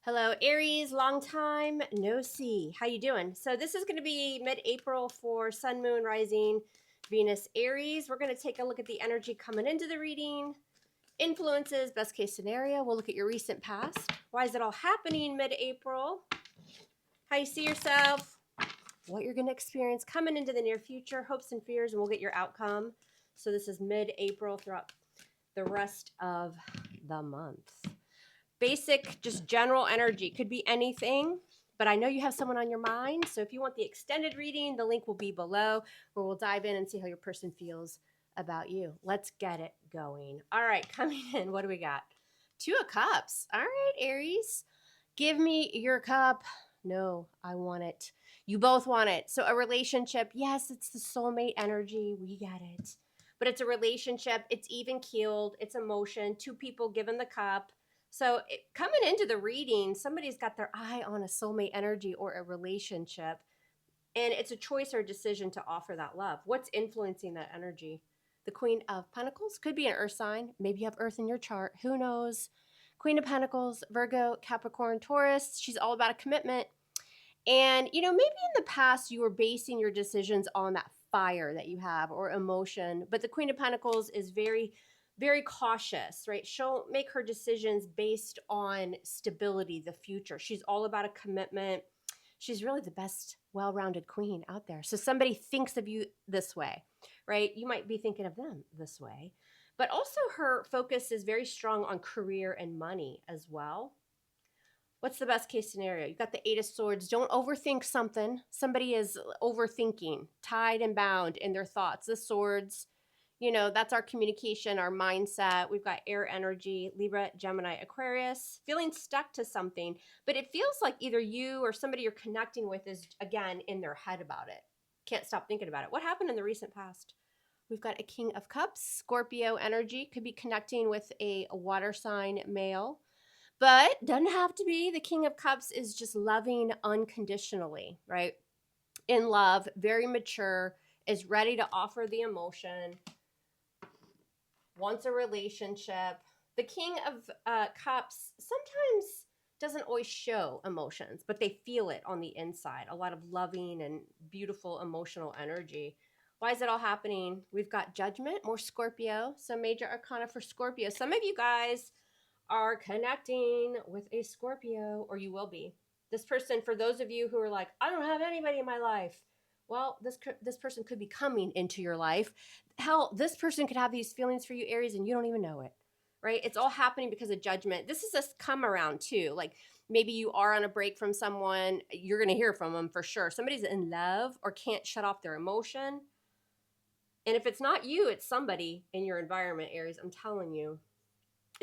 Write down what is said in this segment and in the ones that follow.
Hello, Aries. Long time no see. How you doing? So this is going to be mid-April for Sun, Moon, Rising, Venus, Aries. We're going to take a look at the energy coming into the reading, influences, best case scenario. We'll look at your recent past. Why is it all happening mid-April? How you see yourself? What you're going to experience coming into the near future, hopes and fears, and we'll get your outcome. So this is mid-April throughout the rest of the month. Basic, just general energy. Could be anything, but I know you have someone on your mind. So if you want the extended reading, the link will be below where we'll dive in and see how your person feels about you. Let's get it going. All right, coming in, what do we got? Two of Cups. All right, Aries. Give me your cup. No, I want it. You both want it. So a relationship, yes, it's the soulmate energy. We get it. But it's a relationship. It's even keeled. It's emotion. Two people given the cup. So coming into the reading, somebody's got their eye on a soulmate energy or a relationship. And it's a choice or a decision to offer that love. What's influencing that energy? The Queen of Pentacles could be an earth sign. Maybe you have earth in your chart. Who knows? Queen of Pentacles, Virgo, Capricorn, Taurus. She's all about a commitment. And, maybe in the past you were basing your decisions on that fire that you have or emotion. But the Queen of Pentacles is very, very cautious, right? She'll make her decisions based on stability, the future. She's all about a commitment. She's really the best well-rounded queen out there. So somebody thinks of you this way, right? You might be thinking of them this way. But also her focus is very strong on career and money as well. What's the best case scenario? You've got the Eight of Swords. Don't overthink something. Somebody is overthinking, tied and bound in their thoughts. The swords, that's our communication, our mindset. We've got air energy, Libra, Gemini, Aquarius, feeling stuck to something. But it feels like either you or somebody you're connecting with is, again, in their head about it. Can't stop thinking about it. What happened in the recent past? We've got a King of Cups, Scorpio energy. Could be connecting with a water sign male. But doesn't have to be. The King of Cups is just loving unconditionally, right? In love, very mature, is ready to offer the emotion, wants a relationship. The King of Cups sometimes doesn't always show emotions, but they feel it on the inside. A lot of loving and beautiful emotional energy. Why is it all happening? We've got Judgment, more Scorpio. So major arcana for Scorpio. Some of you guys are connecting with a Scorpio, or you will be. This person, for those of you who are like, I don't have anybody in my life. Well, this person could be coming into your life. Hell, this person could have these feelings for you, Aries, and you don't even know it, right? It's all happening because of Judgment. This is a come around too. Like maybe you are on a break from someone, you're going to hear from them for sure. Somebody's in love or can't shut off their emotion. And if it's not you, it's somebody in your environment, Aries. I'm telling you.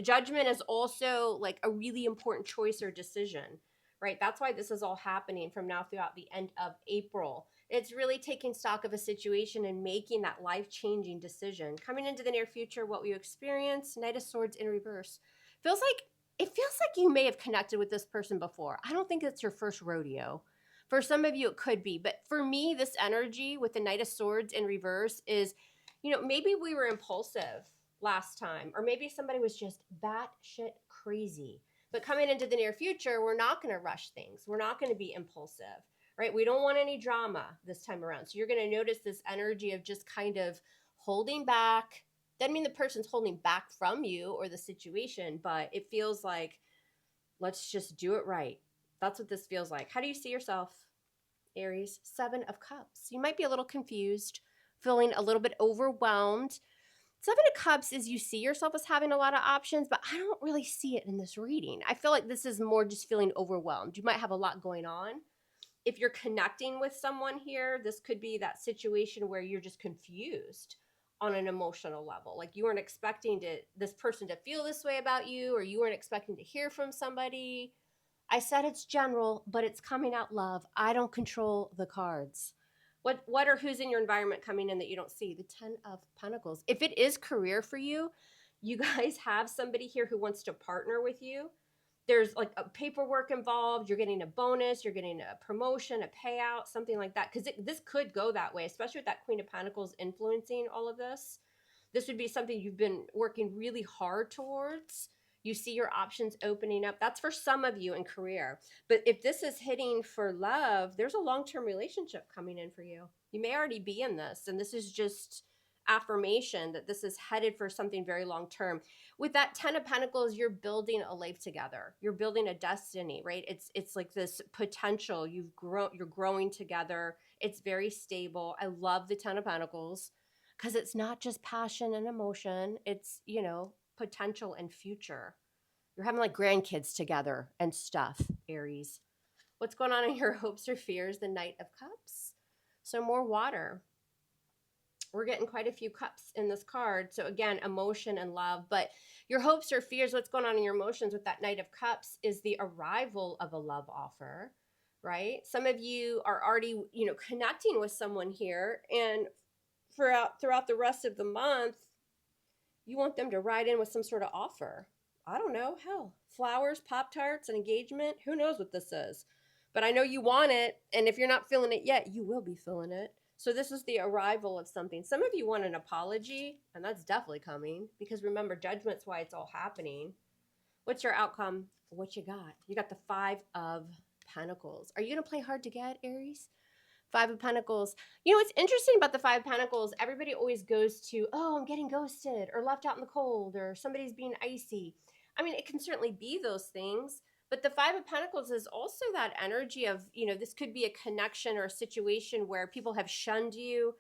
Judgment is also like a really important choice or decision, right? That's why this is all happening from now throughout the end of April. It's really taking stock of a situation and making that life-changing decision. Coming into the near future, what we experience, Knight of Swords in reverse. It feels like you may have connected with this person before. I don't think it's your first rodeo. For some of you, it could be. But for me, this energy with the Knight of Swords in reverse is, maybe we were impulsive last time, or maybe somebody was just batshit crazy. But coming into the near future, we're not going to rush things. We're not going to be impulsive, right? We don't want any drama this time around. So you're going to notice this energy of just kind of holding back. Doesn't mean the person's holding back from you or the situation, but it feels like, let's just do it right. That's what this feels like. How do you see yourself, Aries? Seven of Cups. You might be a little confused, feeling a little bit overwhelmed. Seven of Cups is you see yourself as having a lot of options, but I don't really see it in this reading. I feel like this is more just feeling overwhelmed. You might have a lot going on. If you're connecting with someone here, this could be that situation where you're just confused on an emotional level. Like you weren't expecting this person to feel this way about you, or you weren't expecting to hear from somebody. I said it's general, but it's coming out love. I don't control the cards. What or who's in your environment coming in that you don't see? The Ten of Pentacles. If it is career for you, you guys have somebody here who wants to partner with you. There's like a paperwork involved. You're getting a bonus. You're getting a promotion, a payout, something like that. Because this could go that way, especially with that Queen of Pentacles influencing all of this. This would be something you've been working really hard towards. You see your options opening up. That's for some of you in career. But if this is hitting for love, there's a long-term relationship coming in for you. You may already be in this, and this is just affirmation that this is headed for something very long term. With that 10 of Pentacles, you're building a life together. You're building a destiny, right? It's like this potential. You're growing together. It's very stable. I love the 10 of Pentacles because it's not just passion and emotion. It's, potential and future. You're having like grandkids together and stuff, Aries. What's going on in your hopes or fears? The Knight of Cups. So more water. We're getting quite a few cups in this card. So again, emotion and love, but your hopes or fears, what's going on in your emotions with that Knight of Cups is the arrival of a love offer, right? Some of you are already, connecting with someone here, and throughout the rest of the month, you want them to ride in with some sort of offer. I don't know, hell, flowers, Pop-Tarts, an engagement, who knows what this is. But I know you want it, and if you're not feeling it yet, you will be feeling it. So this is the arrival of something. Some of you want an apology, and that's definitely coming, because remember, judgment's why it's all happening. What's your outcome? What you got? You got the 5 of Pentacles. Are you going to play hard to get, Aries? 5 of Pentacles. What's interesting about the 5 of Pentacles, everybody always goes to, oh, I'm getting ghosted or left out in the cold or somebody's being icy. I mean, it can certainly be those things, but the 5 of Pentacles is also that energy of, this could be a connection or a situation where people have shunned you.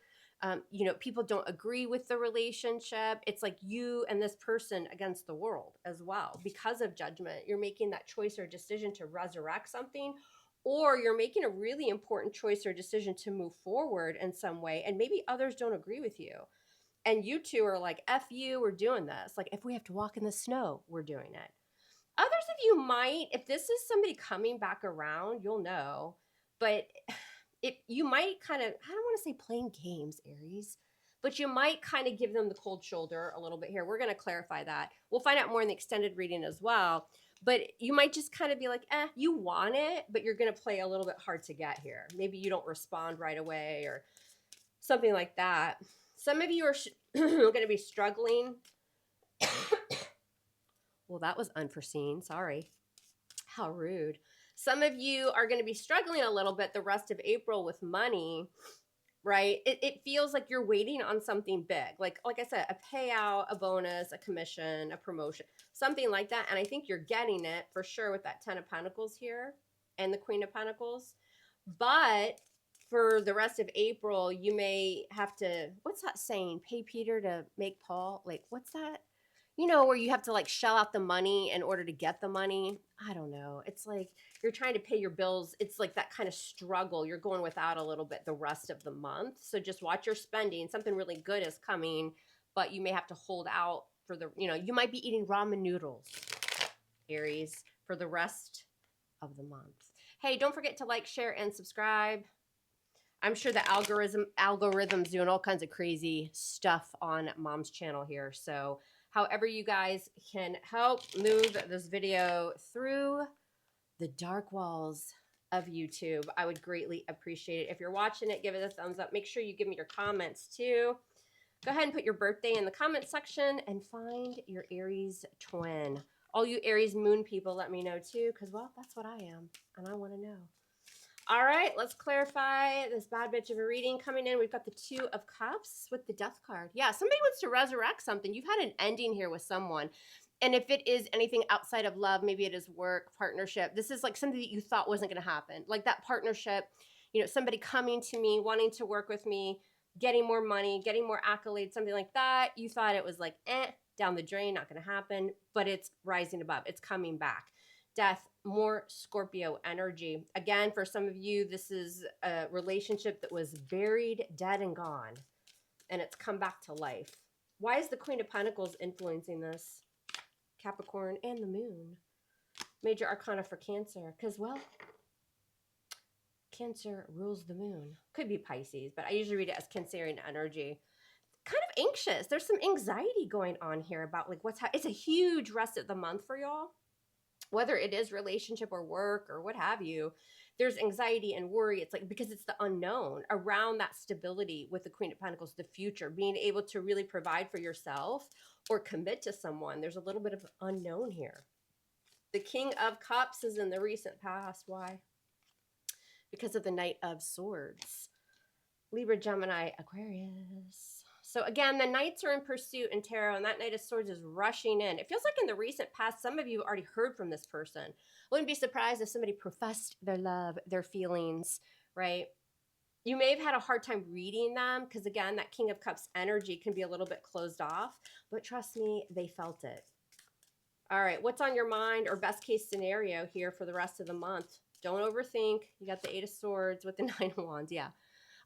People don't agree with the relationship. It's like you and this person against the world as well. Because of judgment, you're making that choice or decision to resurrect something, or you're making a really important choice or decision to move forward in some way, and maybe others don't agree with you. And you two are like, F you, we're doing this. Like, if we have to walk in the snow, we're doing it. Others of you might, if this is somebody coming back around, you'll know. But you might kind of, I don't want to say playing games, Aries, but you might kind of give them the cold shoulder a little bit here. We're going to clarify that. We'll find out more in the extended reading as well. But you might just kind of be like, you want it, but you're going to play a little bit hard to get here. Maybe you don't respond right away or something like that. Some of you are going to be struggling. Well, that was unforeseen. Sorry. How rude. Some of you are going to be struggling a little bit the rest of April with money, right? It feels like you're waiting on something big. Like I said, a payout, a bonus, a commission, a promotion, something like that. And I think you're getting it for sure with that 10 of Pentacles here and the Queen of Pentacles. But for the rest of April, you may have to, what's that saying? Pay Peter to make Paul. Like, what's that? Where you have to like shell out the money in order to get the money. I don't know. It's like you're trying to pay your bills. It's like that kind of struggle. You're going without a little bit the rest of the month. So just watch your spending. Something really good is coming, but you may have to hold out for you might be eating ramen noodles, Aries, for the rest of the month. Hey, don't forget to like, share, and subscribe. I'm sure the algorithm's doing all kinds of crazy stuff on Mom's channel here. So however you guys can help move this video through the dark walls of YouTube, I would greatly appreciate it. If you're watching it, give it a thumbs up. Make sure you give me your comments too. Go ahead and put your birthday in the comment section and find your Aries twin. All you Aries moon people, let me know too, because, well, that's what I am, and I want to know. All right, let's clarify this bad bitch of a reading coming in. We've got the 2 of Cups with the Death card. Yeah, somebody wants to resurrect something. You've had an ending here with someone. And if it is anything outside of love, maybe it is work, partnership. This is like something that you thought wasn't going to happen. Like that partnership, somebody coming to me, wanting to work with me, getting more money, getting more accolades, something like that. You thought it was like, down the drain, not going to happen. But it's rising above. It's coming back. Death, more Scorpio energy. Again, for some of you, this is a relationship that was buried, dead, and gone, and it's come back to life. Why is the Queen of Pentacles influencing this? Capricorn and the Moon. Major Arcana for Cancer, because, well, Cancer rules the Moon. Could be Pisces, but I usually read it as Cancerian energy. Kind of anxious. There's some anxiety going on here about like it's a huge rest of the month for y'all. Whether it is relationship or work or what have you, there's anxiety and worry. It's like, because it's the unknown around that stability with the Queen of Pentacles, the future, being able to really provide for yourself or commit to someone. There's a little bit of unknown here. The King of Cups is in the recent past. Why? Because of the Knight of Swords. Libra, Gemini, Aquarius. So again, the Knights are in pursuit in tarot, and that Knight of Swords is rushing in. It feels like in the recent past, some of you already heard from this person. Wouldn't be surprised if somebody professed their love, their feelings, right? You may have had a hard time reading them because, again, that King of Cups energy can be a little bit closed off, but trust me, they felt it. All right, what's on your mind or best case scenario here for the rest of the month? Don't overthink. You got the Eight of Swords with the Nine of Wands. Yeah.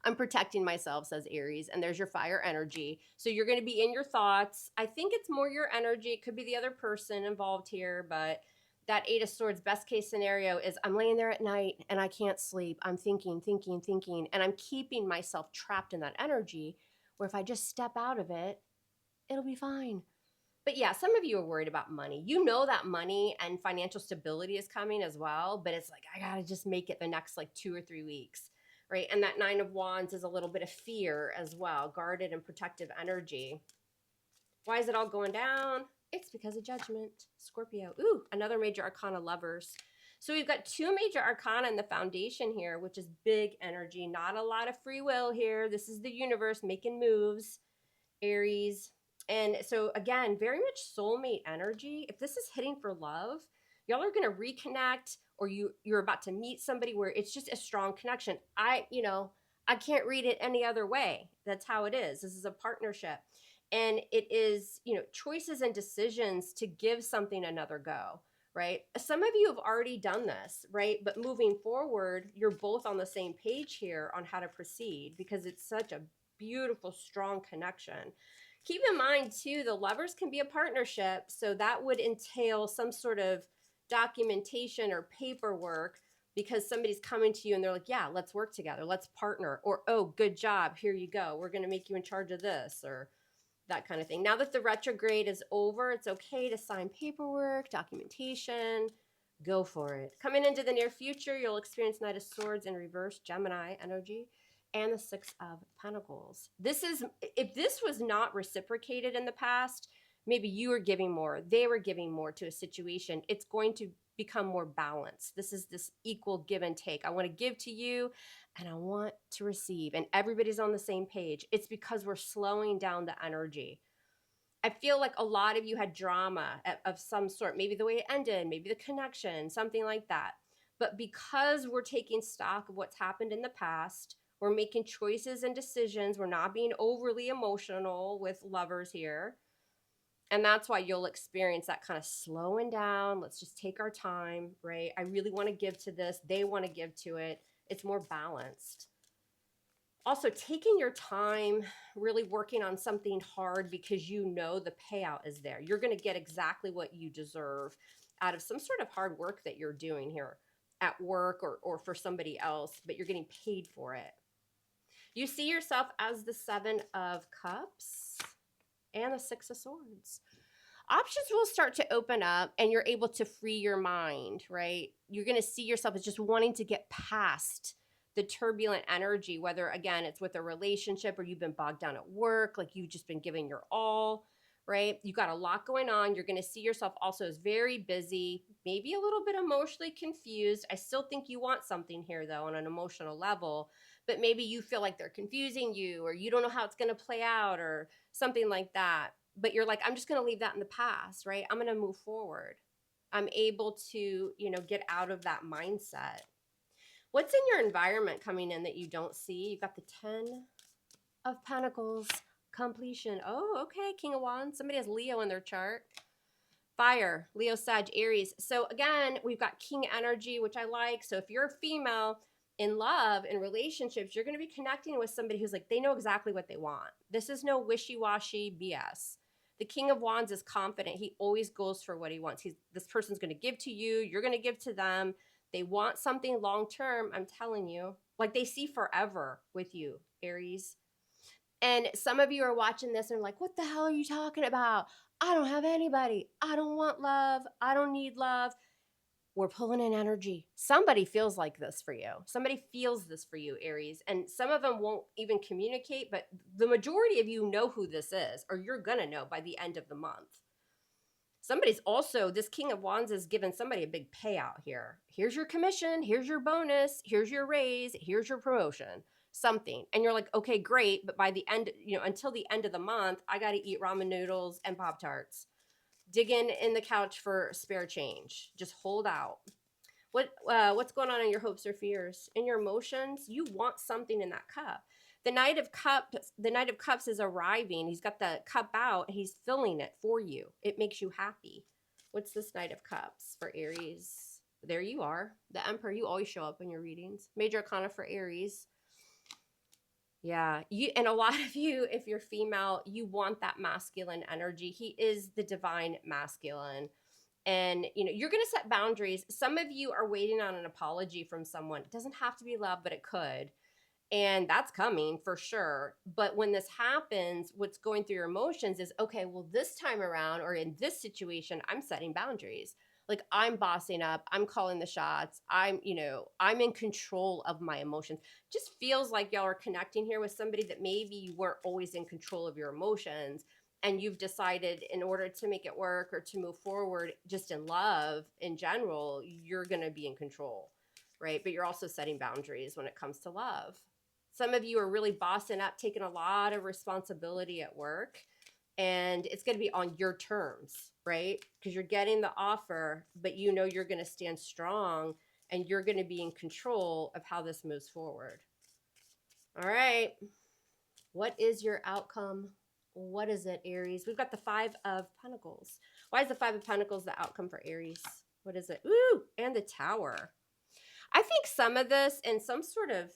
I'm protecting myself, says Aries, and there's your fire energy. So you're going to be in your thoughts. I think it's more your energy. It could be the other person involved here, but that Eight of Swords best case scenario is I'm laying there at night and I can't sleep. I'm thinking, and I'm keeping myself trapped in that energy where if I just step out of it, it'll be fine. But yeah, some of you are worried about money. You know that money and financial stability is coming as well, but it's like, I got to just make it the next like 2 or 3 weeks, right? And that Nine of Wands is a little bit of fear as well, guarded and protective energy. Why is it all going down? It's because of Judgment, Scorpio. Ooh, another major arcana, Lovers. So we've got 2 major arcana in the foundation here, which is big energy, not a lot of free will here. This is the universe making moves, Aries. And so again, very much soulmate energy. If this is hitting for love, y'all are going to reconnect, or you're about to meet somebody where it's just a strong connection. I can't read it any other way. That's how it is. This is a partnership. And it is, choices and decisions to give something another go, right? Some of you have already done this, right? But moving forward, you're both on the same page here on how to proceed because it's such a beautiful, strong connection. Keep in mind, too, the Lovers can be a partnership. So that would entail some sort of documentation or paperwork because somebody's coming to you and they're like, yeah, let's work together. Let's partner. Or, oh, good job. Here you go. We're going to make you in charge of this, or that kind of thing. Now that the retrograde is over, it's okay to sign paperwork, documentation. Go for it. Coming into the near future, you'll experience Knight of Swords in reverse, Gemini energy, and the Six of Pentacles. If this was not reciprocated in the past, maybe you were giving more, they were giving more to a situation. It's going to become more balanced. This is this equal give and take. I want to give to you and I want to receive, and everybody's on the same page. It's because we're slowing down the energy. I feel like a lot of you had drama of some sort, maybe the way it ended, maybe the connection, something like that. But because we're taking stock of what's happened in the past, we're making choices and decisions. We're not being overly emotional with Lovers here. And that's why you'll experience that kind of slowing down. Let's just take our time, right? I really want to give to this. They want to give to it. It's more balanced. Also, taking your time, really working on something hard because you know the payout is there. You're going to get exactly what you deserve out of some sort of hard work that you're doing here at work or for somebody else, but you're getting paid for it. You see yourself as the Seven of Cups and the Six of Swords. Options will start to open up and you're able to free your mind, right? You're going to see yourself as just wanting to get past the turbulent energy, whether, again, it's with a relationship or you've been bogged down at work, like you've just been giving your all, right? You got a lot going on. You're going to see yourself also as very busy, maybe a little bit emotionally confused. I still think you want something here, though, on an emotional level, but maybe you feel like they're confusing you or you don't know how it's going to play out or something like that. But you're like, I'm just going to leave that in the past, right? I'm going to move forward. I'm able to, get out of that mindset. What's in your environment coming in that you don't see? You've got the 10 of Pentacles, completion. Oh, okay, King of Wands. Somebody has Leo in their chart. Fire, Leo, Sag, Aries. So again, we've got King energy, which I like. So if you're a female in love, in relationships, you're going to be connecting with somebody who's like, they know exactly what they want. This is no wishy-washy BS. The King of Wands is confident. He always goes for what he wants. This person's going to give to you. You're going to give to them. They want something long-term, I'm telling you. Like they see forever with you, Aries. And some of you are watching this and like, what the hell are you talking about? I don't have anybody. I don't want love. I don't need love. we're pulling in energy. Somebody feels like this for you. Somebody feels this for you, Aries. And some of them won't even communicate, but the majority of you know who this is, or you're going to know by the end of the month. Somebody's also, this King of Wands is giving somebody a big payout here. Here's your commission. Here's your bonus. Here's your raise. Here's your promotion. Something. And you're like, okay, great. But by the end, until the end of the month, I got to eat ramen noodles and Pop-Tarts. Dig in the couch for spare change. Just hold out. What's going on in your hopes or fears? In your emotions, you want something in that cup. The Knight of Cups is arriving. He's got the cup out. He's filling it for you. It makes you happy. What's this Knight of Cups for Aries? There you are. The Emperor. You always show up in your readings. Major Arcana for Aries. Yeah, and a lot of you, if you're female, you want that masculine energy. He is the divine masculine. And you're going to set boundaries. Some of you are waiting on an apology from someone. It doesn't have to be love, but it could. And that's coming for sure. But when this happens, what's going through your emotions is, okay, well, this time around, or in this situation, I'm setting boundaries. Like, I'm bossing up, I'm calling the shots. I'm in control of my emotions. Just feels like y'all are connecting here with somebody that maybe you weren't always in control of your emotions. And you've decided, in order to make it work or to move forward, just in love in general, you're going to be in control, right? But you're also setting boundaries when it comes to love. Some of you are really bossing up, taking a lot of responsibility at work, and it's going to be on your terms, right? Because you're getting the offer, but you're going to stand strong, and you're going to be in control of how this moves forward. All right. What is your outcome? What is it, Aries? We've got the Five of Pentacles. Why is the Five of Pentacles the outcome for Aries? What is it? Ooh, and the Tower. I think some of this in some sort of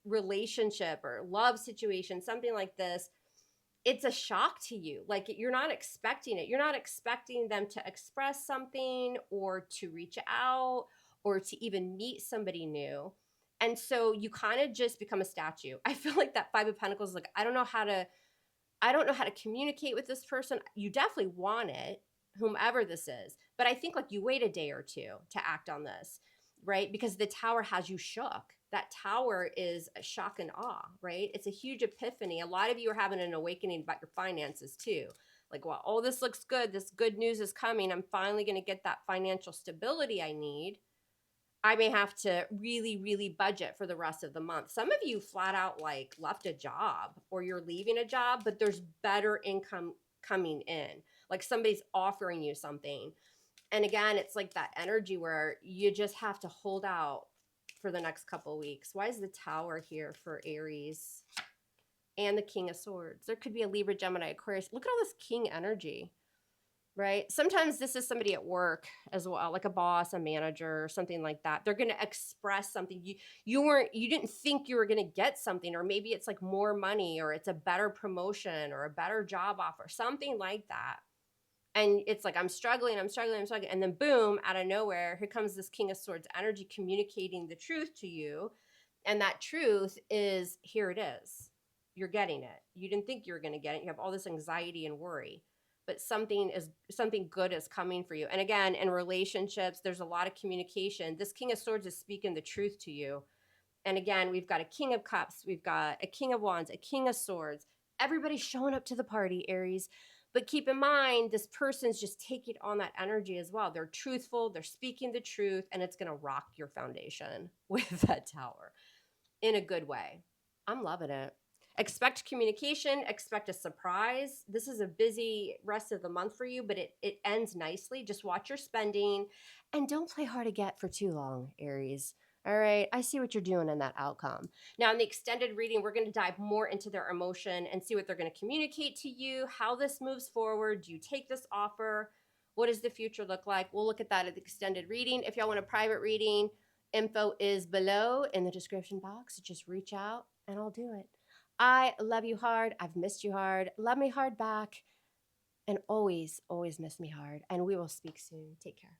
relationship or love situation, something like this, it's a shock to you. Like, you're not expecting it. You're not expecting them to express something or to reach out or to even meet somebody new. And so you kind of just become a statue. I feel like that Five of Pentacles is like, I don't know how to communicate with this person. You definitely want it, whomever this is. But I think, like, you wait a day or two to act on this, right? Because the Tower has you shook. That Tower is a shock and awe, right? It's a huge epiphany. A lot of you are having an awakening about your finances too. Like, well, oh, this looks good. This good news is coming. I'm finally going to get that financial stability I need. I may have to really, really budget for the rest of the month. Some of you flat out like left a job, or you're leaving a job, but there's better income coming in. Like, somebody's offering you something. And again, it's like that energy where you just have to hold out for the next couple of weeks. Why is the Tower here for Aries? And the King of Swords. There could be a Libra, Gemini, Aquarius. Look at all this King energy. Right? Sometimes this is somebody at work as well, like a boss, a manager, or something like that. They're going to express something. You didn't think you were going to get something, or maybe it's like more money, or it's a better promotion, or a better job offer, something like that. And it's like, I'm struggling. And then boom, out of nowhere, here comes this King of Swords energy communicating the truth to you. And that truth is, here it is. You're getting it. You didn't think you were going to get it. You have all this anxiety and worry, but something good is coming for you. And again, in relationships, there's a lot of communication. This King of Swords is speaking the truth to you. And again, we've got a King of Cups, we've got a King of Wands, a King of Swords. Everybody's showing up to the party, Aries. But keep in mind, this person's just taking on that energy as well. They're truthful, they're speaking the truth, and it's going to rock your foundation with that Tower in a good way. I'm loving it. Expect communication, expect a surprise. This is a busy rest of the month for you, but it ends nicely. Just watch your spending and don't play hard to get for too long, Aries. All right, I see what you're doing in that outcome. Now, in the extended reading, we're going to dive more into their emotion and see what they're going to communicate to you, how this moves forward. Do you take this offer? What does the future look like? We'll look at that at the extended reading. If y'all want a private reading, info is below in the description box. Just reach out and I'll do it. I love you hard. I've missed you hard. Love me hard back. And always, always miss me hard. And we will speak soon. Take care.